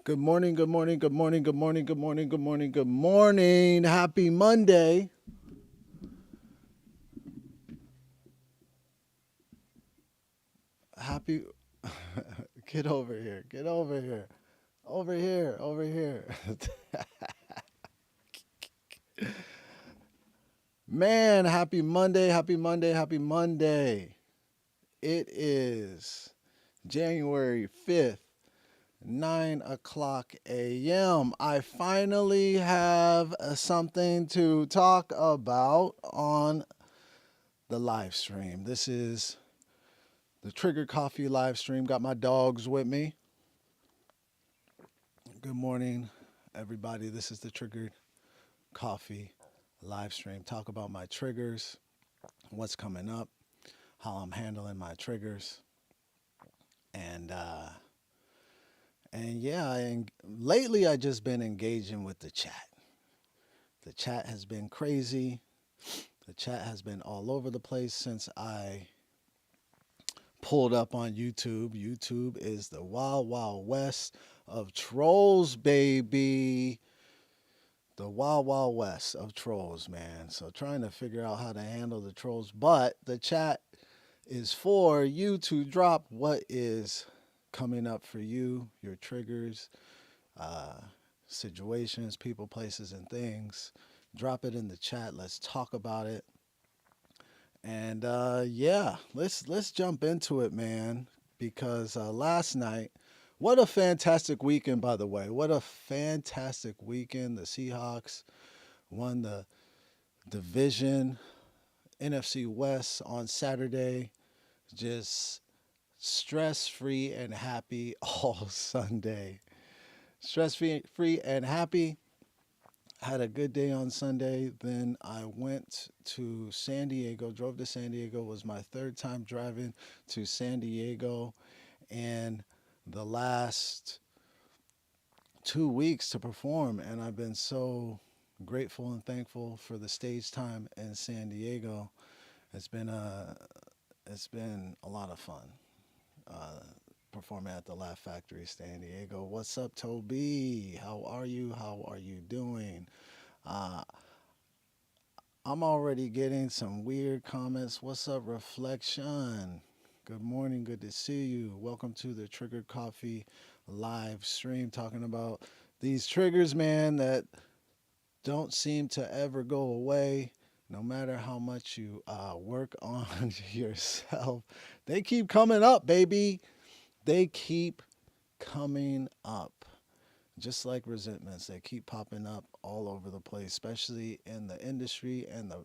Good morning, good morning, good morning, good morning, good morning, good morning, good morning. Happy Monday. Happy Get over here. Get over here. Over here. Over here. Man, happy Monday. Happy Monday. Happy Monday. It is January 5th, 9 o'clock a.m. I finally have something to talk about on the live stream. This is the Trigger Coffee live stream. Got my dogs with me. Good morning, everybody. This is the Triggered Coffee live stream. Talk about my triggers, what's coming up, how I'm handling my triggers, and yeah. And lately, I just been engaging with the chat. The chat has been crazy. The chat has been all over the place since I pulled up on YouTube. YouTube is the wild, wild west of trolls, baby. The wild, wild west of trolls, man. So trying to figure out how to handle the trolls. But the chat is for you to drop what is coming up for you, your triggers, uh, situations, people, places, and things. Drop it in the chat. Let's talk about it. And yeah, let's jump into it, man. Because last night, what a fantastic weekend, by the way. What a fantastic weekend. The Seahawks won the division, NFC West on Saturday. Just stress free and happy all Sunday. Stress free and happy. Had a good day on Sunday. Then I went to San Diego, drove to San Diego. It was my third time driving to San Diego. And the last 2 weeks to perform. And I've been so grateful and thankful for the stage time in San Diego. It's been a it's been a lot of fun uh, performing at the Laugh Factory, San Diego. What's up, Toby? How are you? How are you doing? Uh, I'm already getting some weird comments. What's up, Reflection? Good morning. Good to see you. Welcome to the Trigger Coffee live stream talking about these triggers, man, that don't seem to ever go away. No matter how much you work on yourself, they keep coming up, baby. They keep coming up. Just like resentments, they keep popping up all over the place, especially in the industry and the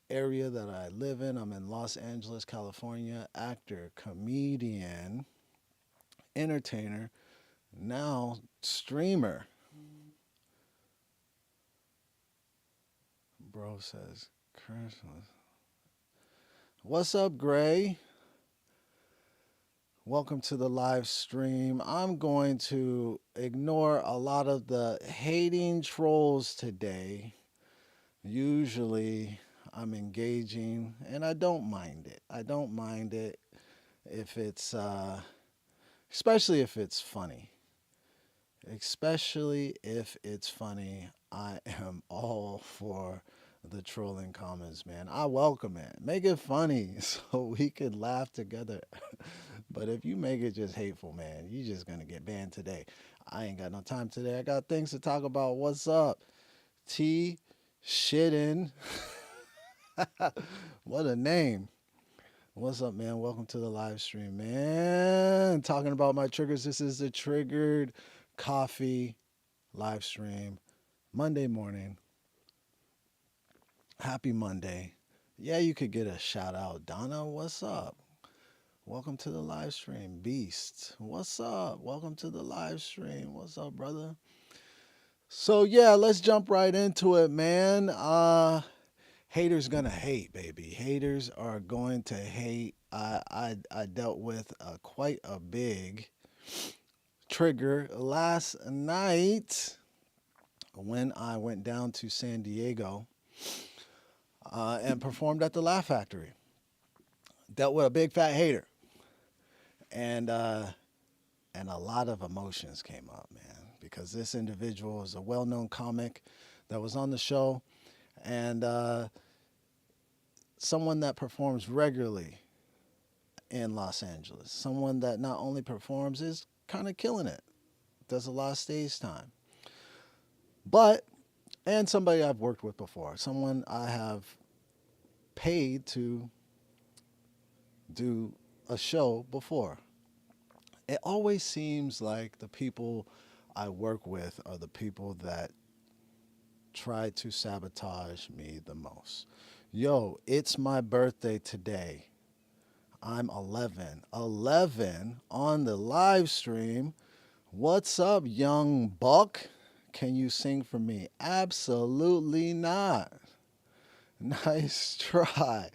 area that I live in. I'm in Los Angeles, California. Actor, comedian, entertainer, now streamer. Bro says, Christmas. What's up, Gray? Welcome to the live stream. I'm going to ignore a lot of the hating trolls today. Usually I'm engaging and I don't mind it. I don't mind it if it's, especially if it's funny. Especially if it's funny, I am all for the trolling comments, man. I welcome it. Make it funny so we can laugh together. But if you make it just hateful, man, you just gonna get banned today. I ain't got no time today. I got things to talk about. What's up? T shitting. What a name. What's up, man? Welcome to the live stream, man. Talking about my triggers. This is the Triggered Coffee live stream. Monday morning. Happy Monday. Yeah, you could get a shout out. Donna, what's up? Welcome to the live stream. Beast, what's up? Welcome to the live stream. What's up, brother? So yeah, let's jump right into it, man. Haters gonna hate, baby. Haters are going to hate. I dealt with quite a big trigger last night when I went down to San Diego and performed at the Laugh Factory. Dealt with a big fat hater, and and a lot of emotions came up, man, because this individual is a well-known comic that was on the show, and someone that performs regularly in Los Angeles. Someone that not only performs is kind of killing it, does a lot of stage time, but and somebody I've worked with before, someone I have paid to do a show before. It always seems like the people I work with are the people that try to sabotage me the most. Yo, it's my birthday today. I'm 11. 11 on the live stream. What's up, young buck? Can you sing for me? Absolutely not. Nice try.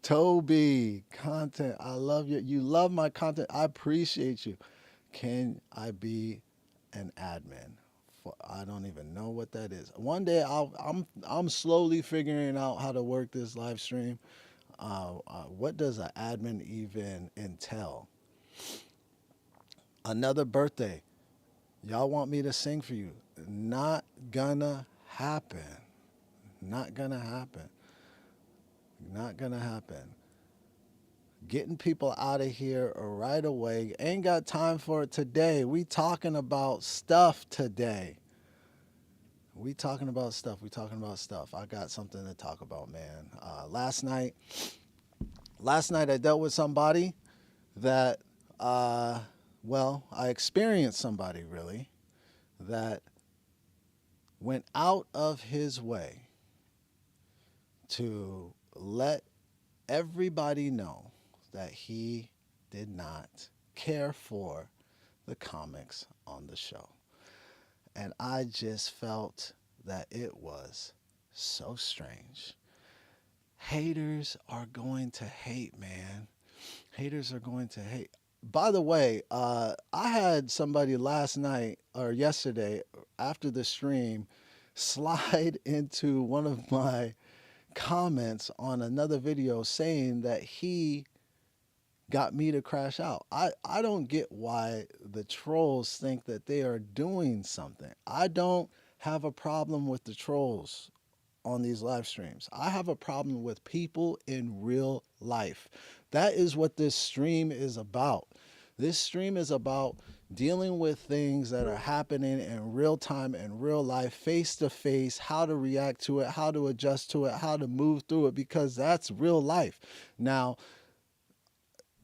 Toby, content. I love you. You love my content. I appreciate you. Can I be an admin? I don't even know what that is. One day I'm slowly figuring out how to work this live stream. What does an admin even entail? Another birthday. Y'all want me to sing for you? Not gonna happen. Not gonna happen. Not gonna happen. Getting people out of here right away. Ain't got time for it today. We talking about stuff today. We talking about stuff. We talking about stuff. I got something to talk about, man. Last night I dealt with somebody that, I experienced somebody really that went out of his way to let everybody know that he did not care for the comics on the show. And I just felt that it was so strange. Haters are going to hate, man. Haters are going to hate. By the way, I had somebody last night or yesterday after the stream slide into one of my comments on another video saying that he got me to crash out. I don't get why the trolls think that they are doing something. I don't have a problem with the trolls on these live streams. I have a problem with people in real life. That is what this stream is about. This stream is about dealing with things that are happening in real time, in real life, face to face, how to react to it, how to adjust to it, how to move through it, because that's real life. Now,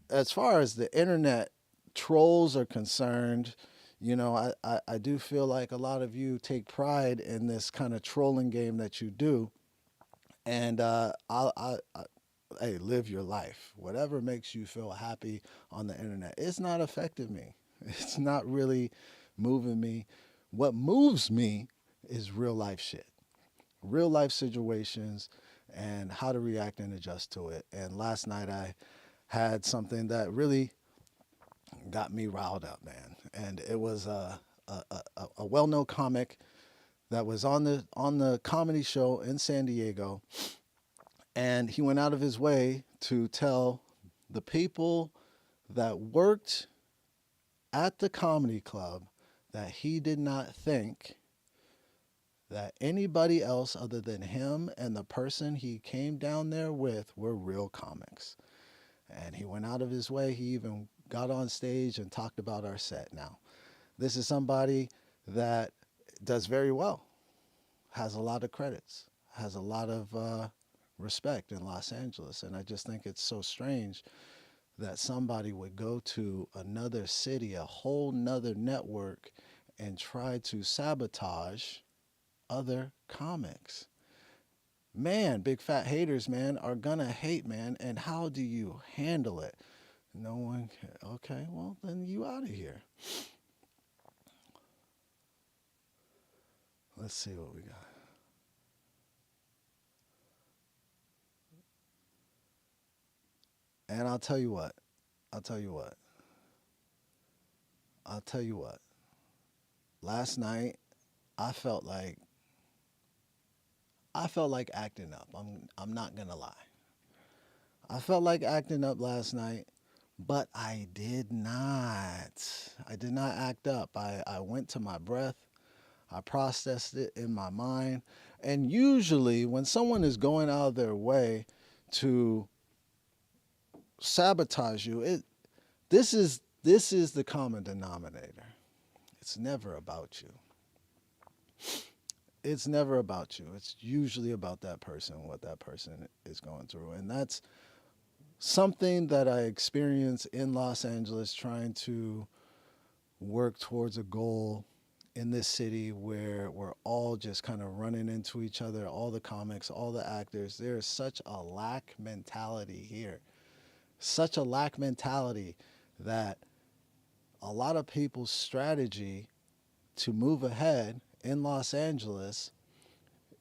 as far as the internet trolls are concerned, I do feel like a lot of you take pride in this kind of trolling game that you do. And hey, live your life. Whatever makes you feel happy on the internet. It's not affecting me. It's not really moving me. What moves me is real life shit, real life situations, and how to react and adjust to it. And last night I had something that really got me riled up, man. And it was a well-known comic that was on the comedy show in San Diego, and he went out of his way to tell the people that worked at the comedy club that he did not think that anybody else other than him and the person he came down there with were real comics. And he went out of his way. He even got on stage and talked about our set. Now, this is somebody that does very well, has a lot of credits, has a lot of respect in Los Angeles. And I just think it's so strange that somebody would go to another city, a whole nother network, and try to sabotage other comics. Man, big fat haters, man, are gonna hate, man. And how do you handle it? No one can. Okay, well, then you out of here. Let's see what we got. And I'll tell you what. I'll tell you what. I'll tell you what. Last night, I felt like I felt like acting up. I'm not gonna lie. I felt like acting up last night, But I did not. I did not act up. I went to my breath. I processed it in my mind. And usually, when someone is going out of their way to sabotage you, this is the common denominator. It's never about you. It's never about you. It's usually about that person, what that person is going through. And that's something that I experienced in Los Angeles trying to work towards a goal in this city where we're all just kind of running into each other, all the comics, all the actors. There is such a lack mentality here. Such a lack mentality that a lot of people's strategy to move ahead in Los Angeles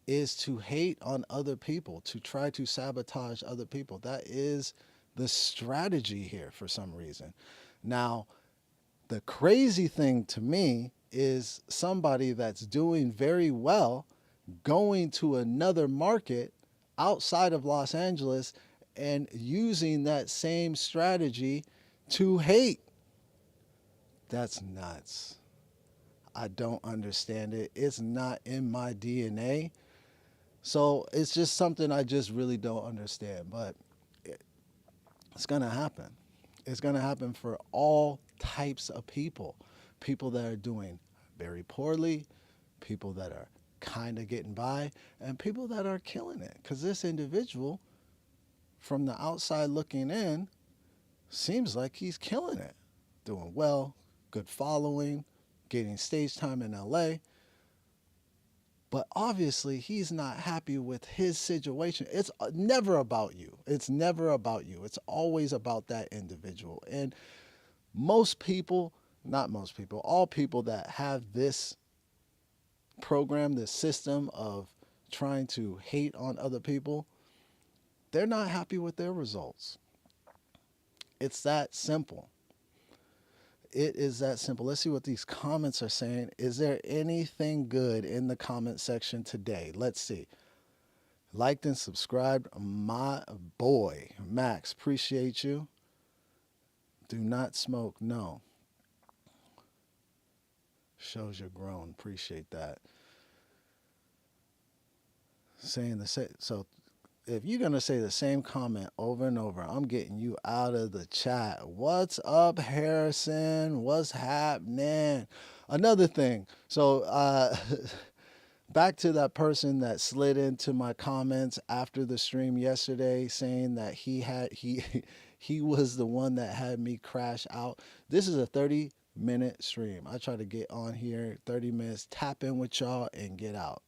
is to hate on other people, to try to sabotage other people. That is the strategy here for some reason. Now, the crazy thing to me is somebody that's doing very well going to another market outside of Los Angeles and using that same strategy to hate. That's nuts. I don't understand it. It's not in my DNA. So it's just something I just really don't understand. But it's going to happen. It's going to happen for all types of people. People that are doing very poorly, people that are kind of getting by, and people that are killing it. Because this individual, from the outside looking in, seems like he's killing it. Doing well, good following, getting stage time in LA. But obviously, he's not happy with his situation. It's never about you. It's never about you. It's always about that individual. And most people, not most people, all people that have this program, this system of trying to hate on other people, they're not happy with their results. It's that simple. It is that simple. Let's see what these comments are saying. Is there anything good in the comment section today? Let's see. Liked and subscribed, my boy. Max, appreciate you. Do not smoke, no. Shows you're grown. Appreciate that. Saying the same. So if you're going to say the same comment over and over, I'm getting you out of the chat. What's up, Harrison? What's happening? Another thing. So, back to that person that slid into my comments after the stream yesterday saying that he was the one that had me crash out. This is a 30-minute stream. I try to get on here 30 minutes, tap in with y'all, and get out.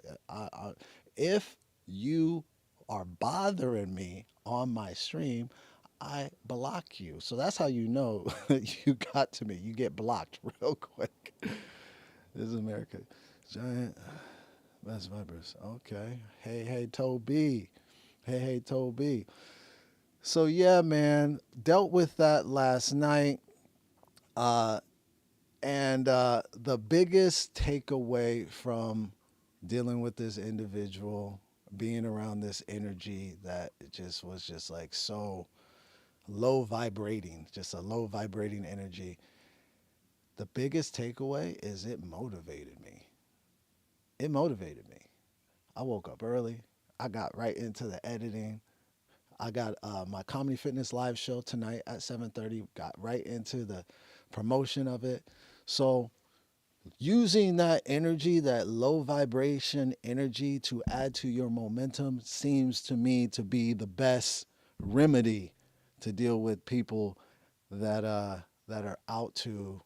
If you are bothering me on my stream, I block you. So that's how you know you got to me. You get blocked real quick. This is America. Giant best vibers. Okay. Hey, Toby. Hey, Toby. So yeah, man, dealt with that last night. Uh, and the biggest takeaway from dealing with this individual, being around this energy that just was just like so low vibrating, just a low vibrating energy. The biggest takeaway is it motivated me. It motivated me. I woke up early. I got right into the editing. I got my comedy fitness live show tonight at 7:30. Got right into the promotion of it. So using that energy, that low vibration energy to add to your momentum seems to me to be the best remedy to deal with people that are out to,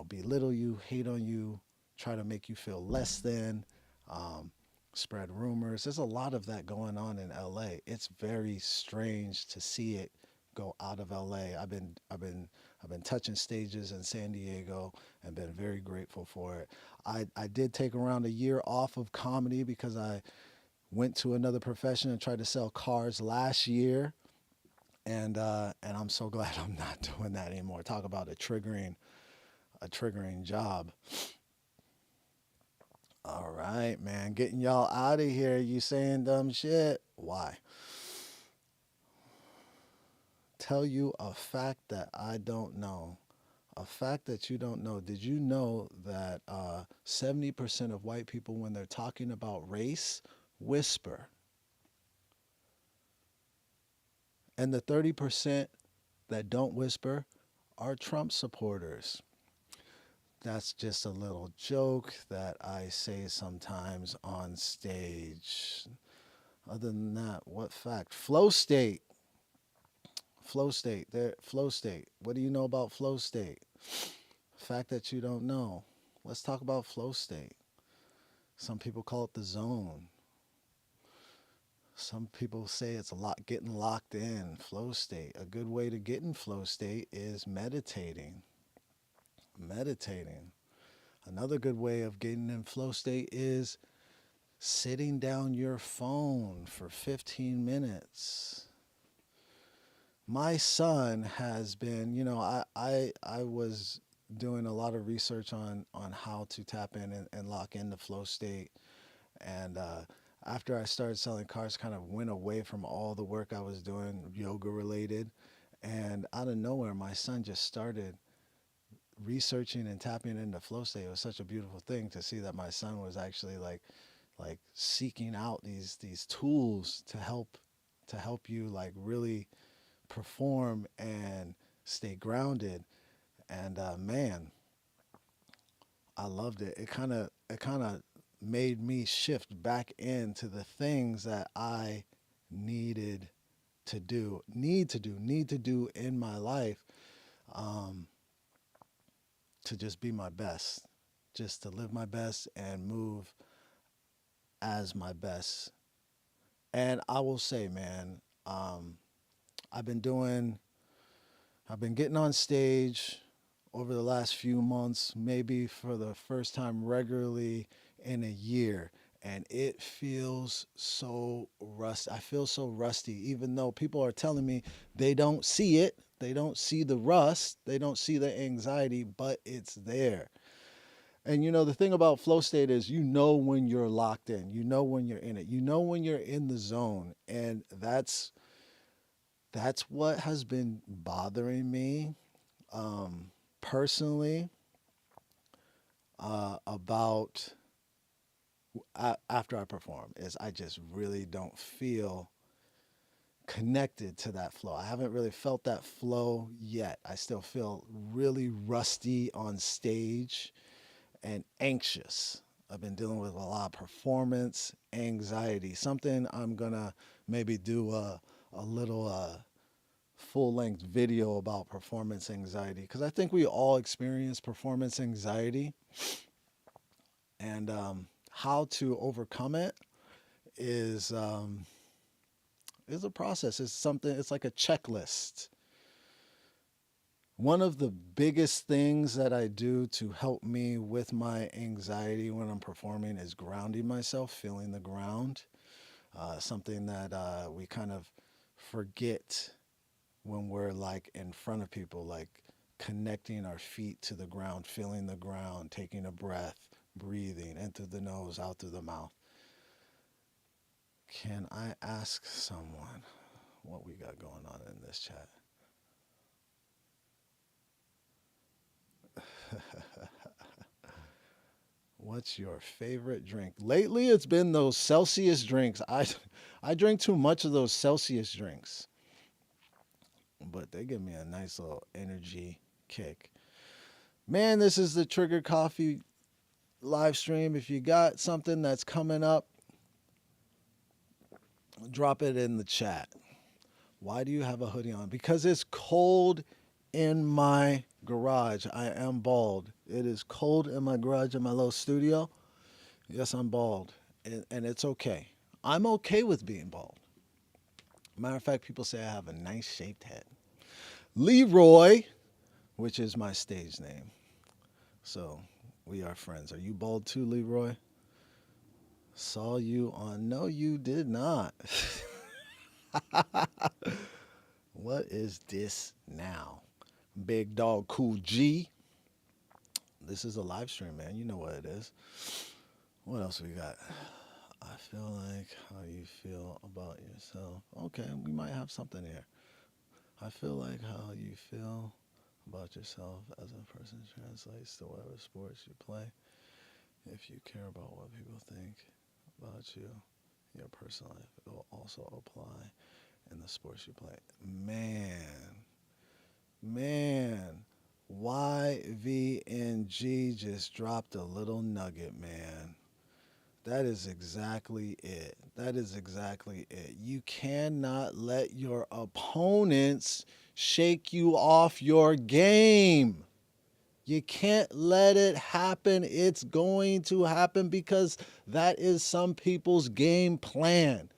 belittle you, hate on you, try to make you feel less than, um, spread rumors. There's a lot of that going on in LA. It's very strange to see it go out of LA. I've been touching stages in San Diego and been very grateful for it. I did take around a year off of comedy because I went to another profession and tried to sell cars last year. And I'm so glad I'm not doing that anymore. Talk about a triggering job. All right, man. Getting y'all out of here. You saying dumb shit. Why? tell you a fact that I don't know. A fact that you don't know. Did you know that 70% of white people, when they're talking about race, whisper? And the 30% that don't whisper are Trump supporters. That's just a little joke that I say sometimes on stage. Other than that, what fact? Flow state. Flow state. There. Flow state. What do you know about flow state? Fact that you don't know. Let's talk about flow state. Some people call it the zone. Some people say it's a lot getting locked in. Flow state. A good way to get in flow state is meditating. Meditating. Another good way of getting in flow state is sitting down your phone for 15 minutes. My son has been, I was doing a lot of research on how to tap in and lock in the flow state. And after I started selling cars, kind of went away from all the work I was doing, yoga related. And out of nowhere, my son just started researching and tapping into flow state. It was such a beautiful thing to see that my son was actually like seeking out these tools to help you like really perform and stay grounded. And man, I loved it. It kind of made me shift back into the things that I needed need to do in my life, um, to just be my best, just to live my best and move as my best. And I will say, man, I've been doing, I've been getting on stage over the last few months, maybe for the first time regularly in a year. And it feels so rusty. I feel so rusty, even though people are telling me they don't see it. They don't see the rust. They don't see the anxiety, but it's there. And the thing about flow state is when you're locked in, when you're in it, when you're in the zone. And that's what has been bothering me, personally, about after I perform is I just really don't feel connected to that flow. I haven't really felt that flow yet. I still feel really rusty on stage and anxious. I've been dealing with a lot of performance anxiety. Something I'm gonna maybe do a little full length video about performance anxiety because I think we all experience performance anxiety, and how to overcome it is um, is a process. It's something. It's like a checklist. One of the biggest things that I do to help me with my anxiety when I'm performing is grounding myself, feeling the ground. Something that we kind of forget when we're like in front of people, like connecting our feet to the ground, feeling the ground, taking a breath, breathing in through the nose, out through the mouth. Can I ask someone what we got going on in this chat? What's your favorite drink? Lately, it's been those Celsius drinks. I drink too much of those Celsius drinks, but they give me a nice little energy kick. Man, this is the Trigger Coffee live stream. If you got something that's coming up, drop it in the chat. Why do you have a hoodie on? Because it's cold in my garage. I am bald. It is cold in my garage in my little studio. Yes, I'm bald. And it's okay. I'm okay with being bald. Matter of fact, people say I have a nice shaped head. Leroy, which is my stage name. So we are friends. Are you bald too, Leroy? Saw you on. No, you did not. What is this now? Big Dog Cool G. This is a live stream, man. You know what it is. What else we got? I feel like how you feel about yourself. Okay, we might have something here. I feel like how you feel about yourself as a person translates to whatever sports you play. If you care about what people think about you, your personal life will also apply in the sports you play. Man, YVNG just dropped a little nugget, man. That is exactly it. That is exactly it. You cannot let your opponents shake you off your game. You can't let it happen. It's going to happen because that is some people's game plan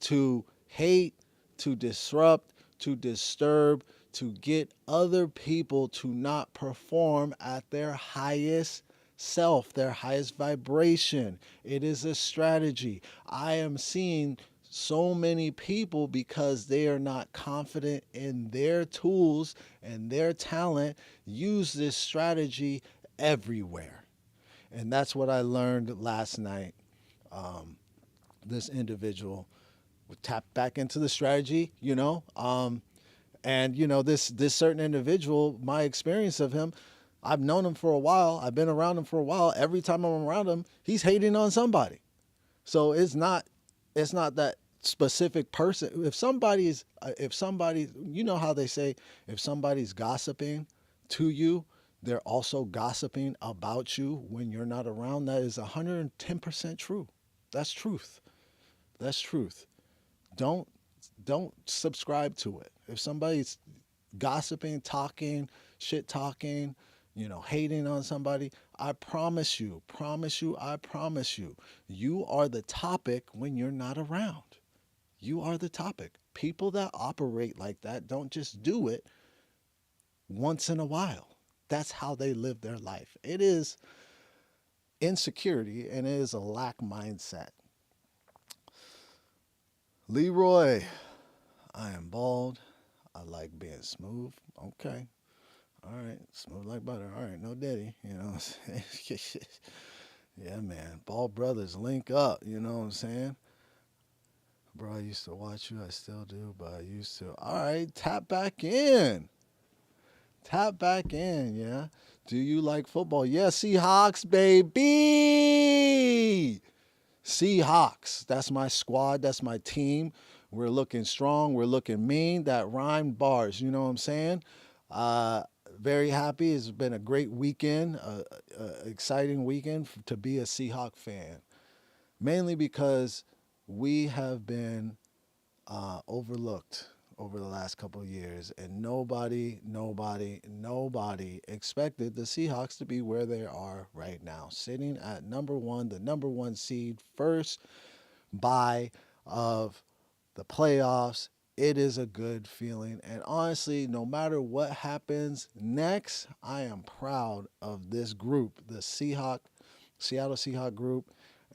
to hate, to disrupt, to disturb, to get other people to not perform at their highest self, their highest vibration. It is a strategy. I am seeing so many people because they are not confident in their tools and their talent use this strategy everywhere. And that's what I learned last night. This individual tap back into the strategy, and this certain individual, my experience of him, I've known him for a while. I've been around him for a while. Every time I'm around him, he's hating on somebody. So it's not that specific person. If somebody, you know how they say if somebody's gossiping to you, they're also gossiping about you when you're not around. That is 110% true. That's truth. That's truth. Don't don't subscribe to it. If somebody's gossiping, talking, shit talking, hating on somebody, I promise you, you are the topic when you're not around. You are the topic. People that operate like that don't just do it once in a while. That's how they live their life. It is insecurity and it is a lack mindset. Leroy, I am bald. I like being smooth. Okay. All right. Smooth like butter. All right. No daddy. You know what I'm saying? Yeah, man. Bald brothers link up. You know what I'm saying? Bro, I used to watch you. I still do, but I used to. All right. Tap back in. Tap back in. Yeah. Do you like football? Yeah. Seahawks, baby. Seahawks. That's my squad. That's my team. We're looking strong. We're looking mean. That rhymed bars. You know what I'm saying? Uh, Very happy. It's been a great weekend, exciting weekend to be a Seahawk fan. Mainly because we have been overlooked over the last couple of years, and nobody expected the Seahawks to be where they are right now, sitting at number one, the number one seed, first bye of the playoffs. It is a good feeling. And honestly, no matter what happens next, I am proud of this group, the Seattle Seahawk group.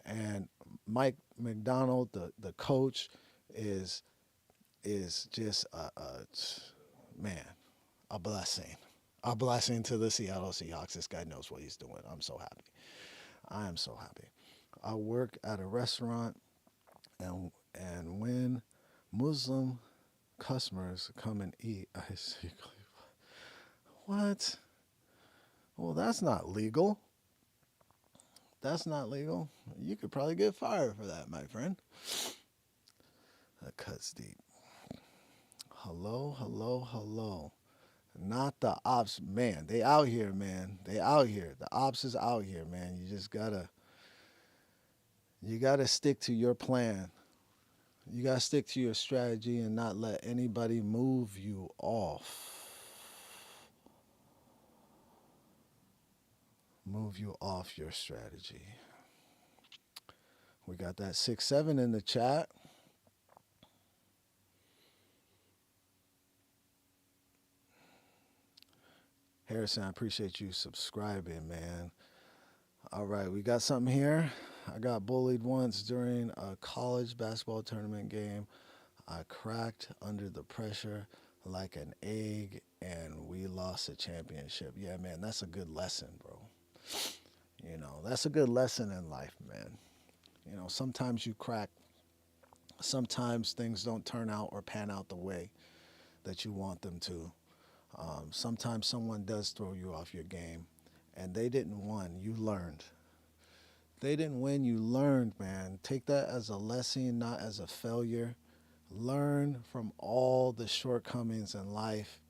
And Mike McDonald, the coach, is is just man, a blessing. A blessing to the Seattle Seahawks. This guy knows what he's doing. I'm so happy. I am so happy. I work at a restaurant, and when Muslim customers come and eat, I say, "What? Well, that's not legal. That's not legal. You could probably get fired for that, my friend." That cuts deep. Hello, hello, hello. Not the ops, man. They out here, man. They out here. The ops is out here, man. You gotta stick to your plan. You gotta stick to your strategy and not let anybody move you off. Move you off your strategy. We got that 6-7 in the chat. Harrison, I appreciate you subscribing, man. All right, we got something here. I got bullied once during a college basketball tournament game. I cracked under the pressure like an egg and we lost the championship. Yeah, man, that's a good lesson, bro. That's a good lesson in life, man. Sometimes you crack, sometimes things don't turn out or pan out the way that you want them to. Sometimes someone does throw you off your game, and they didn't win. You learned. They didn't win. You learned, man. Take that as a lesson, not as a failure. Learn from all the shortcomings in life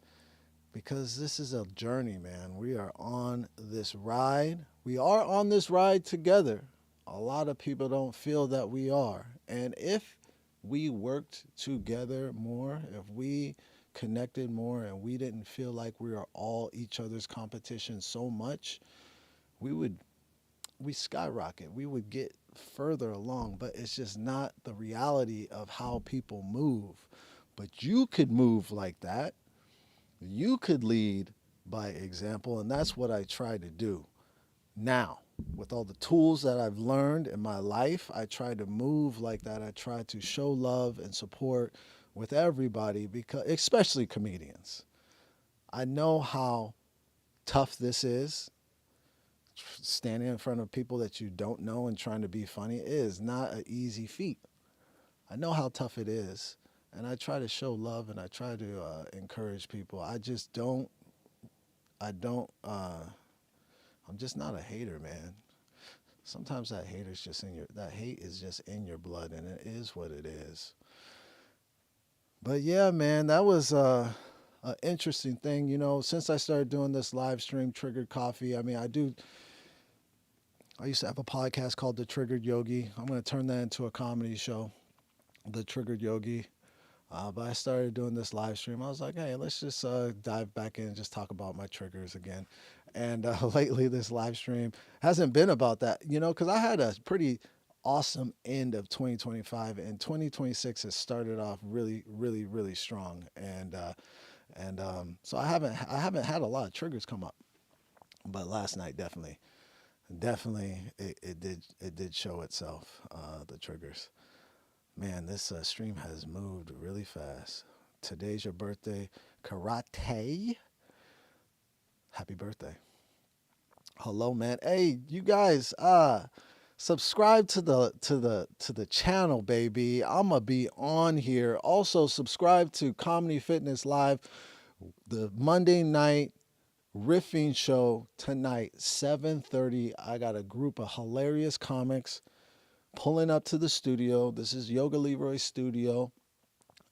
because this is a journey, man. We are on this ride. We are on this ride together. A lot of people don't feel that we are. And if we worked together more, if we connected more and we didn't feel like we are all each other's competition so much, we would we skyrocket. We would get further along, but it's just not the reality of how people move. But you could move like that. You could lead by example, and that's what I try to do. Now, with all the tools that I've learned in my life, I try to move like that. I try to show love and support with everybody because especially comedians. I know how tough this is standing in front of people that you don't know and trying to be funny. It is not an easy feat. I know how tough it is, and I try to show love and I try to encourage people. I just don't. I don't. I'm just not a hater, man. Sometimes that hater's just in your. That hate is just in your blood, and it is what it is. But yeah, man, that was an interesting thing. You know, since I started doing this live stream, Triggered Coffee. I mean, I do. I used to have a podcast called The Triggered Yogi. I'm going to turn that into a comedy show, The Triggered Yogi. But I started doing this live stream. I was like, hey, let's just dive back in and just talk about my triggers again. And lately, this live stream hasn't been about that, you know, because I had a pretty awesome end of 2025, and 2026 has started off really, really, really strong. And so I haven't had a lot of triggers come up, but last night definitely it did show itself, the triggers. Man, this stream has moved really fast. Today's your birthday, Karate. Happy birthday. Hello, man. Hey, you guys, subscribe to the channel, baby. I'ma be on here. Also, subscribe to Comedy Fitness Live, the Monday night riffing show tonight, 7:30. I got a group of hilarious comics pulling up to the studio. This is Yoga Leroy Studio,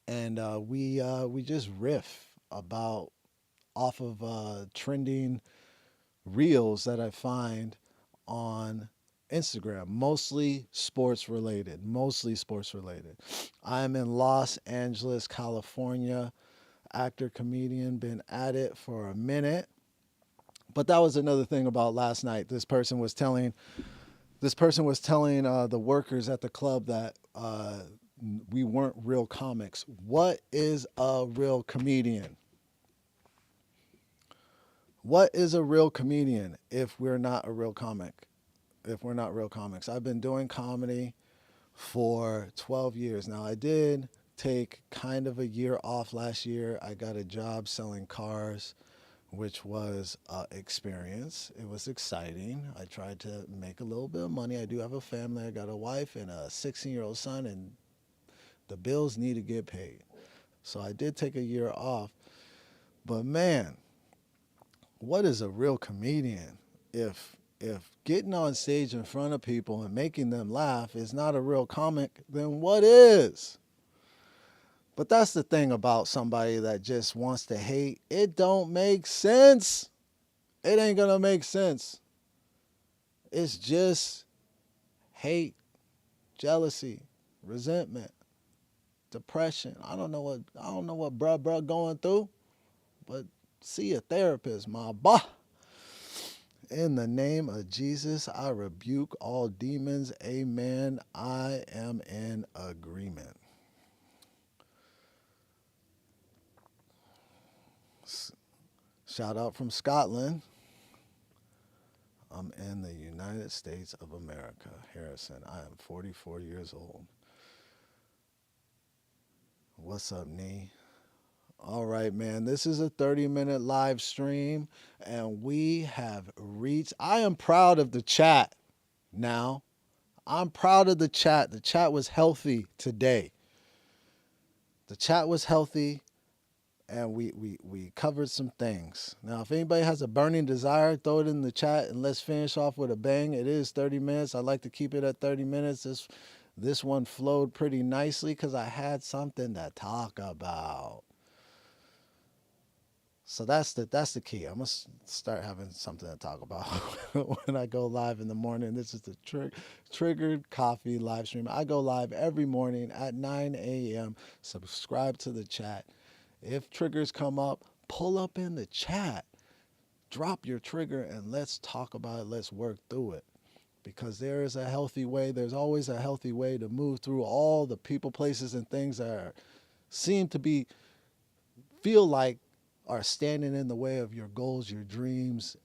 and we just riff about off of trending reels that I find on Instagram, mostly sports related. Mostly sports related. I'm in Los Angeles, California. Actor, comedian, been at it for a minute. But that was another thing about last night. This person was telling the workers at the club that we weren't real comics. What is a real comedian? What is a real comedian if we're not a real comic? If we're not real comics. I've been doing comedy for 12 years. Now, I did take kind of a year off last year. I got a job selling cars, which was experience. It was exciting. I tried to make a little bit of money. I do have a family. I got a wife and a 16-year-old son, and the bills need to get paid. So I did take a year off. But man, what is a real comedian if getting on stage in front of people and making them laugh is not a real comic, then what is? But that's the thing about somebody that just wants to hate. It don't make sense. It ain't gonna make sense. It's just hate, jealousy, resentment, depression. I don't know what bruh going through, but see a therapist, my boy. In the name of Jesus, I rebuke all demons. Amen. I am in agreement. Shout out from Scotland. I'm in the United States of America. Harrison, I am 44 years old. What's up, Nee? All right, man. This is a 30-minute live stream, and we have reached. I am proud of the chat now. I'm proud of the chat. The chat was healthy today. The chat was healthy. and we covered some things. Now, if anybody has a burning desire, throw it in the chat and let's finish off with a bang. It is 30 minutes. I like to keep it at 30 minutes. This one flowed pretty nicely because I had something to talk about. So that's the key. I'm gonna start having something to talk about when I go live in the morning. This is the triggered coffee live stream. I go live every morning at 9 a.m. Subscribe to the chat. If triggers come up, pull up in the chat. Drop your trigger and let's talk about it. Let's work through it. Because there is a healthy way. There's always a healthy way to move through all the people, places, and things that seem to be feel like are standing in the way of your goals, your dreams.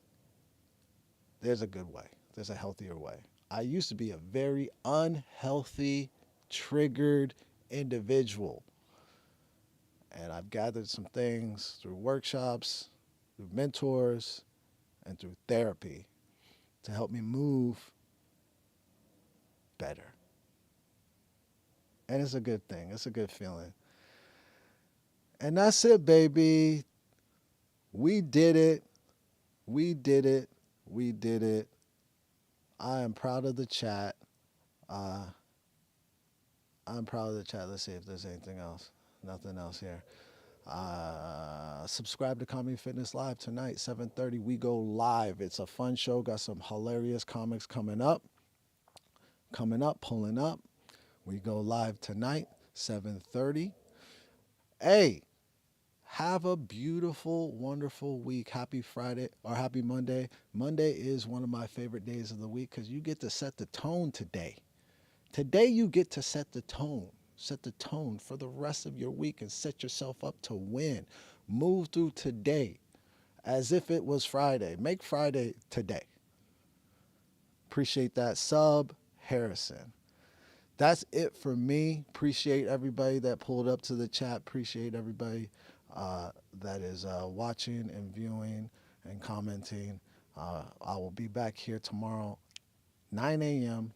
There's a good way. There's a healthier way. I used to be a very unhealthy, triggered individual. And I've gathered some things through workshops, through mentors, and through therapy to help me move better. And it's a good thing. It's a good feeling. And that's it, baby. We did it. We did it. We did it. I am proud of the chat. Uh, I'm proud of the chat. Let's see if there's anything else. Nothing else here. Subscribe to Comedy Fitness Live tonight, 7:30. We go live. It's a fun show. Got some hilarious comics coming up. Pulling up. We go live tonight, 7:30. Hey, have a beautiful, wonderful week. Happy Friday or happy Monday. Monday is one of my favorite days of the week because you get to set the tone today. Today you get to set the tone. Set the tone for the rest of your week and set yourself up to win. Move through today as if it was Friday. Make Friday today. Appreciate that sub, Harrison. That's it for me. Appreciate everybody that pulled up to the chat. Appreciate everybody that is watching and viewing and commenting. I will be back here tomorrow, 9 a.m.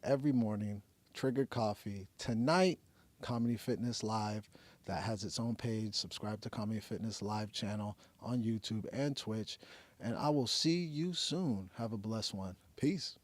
every morning. Triggered Coffee. Tonight, Comedy Fitness Live. That has its own page. Subscribe to Comedy Fitness Live channel on YouTube and Twitch. And I will see you soon. Have a blessed one. Peace.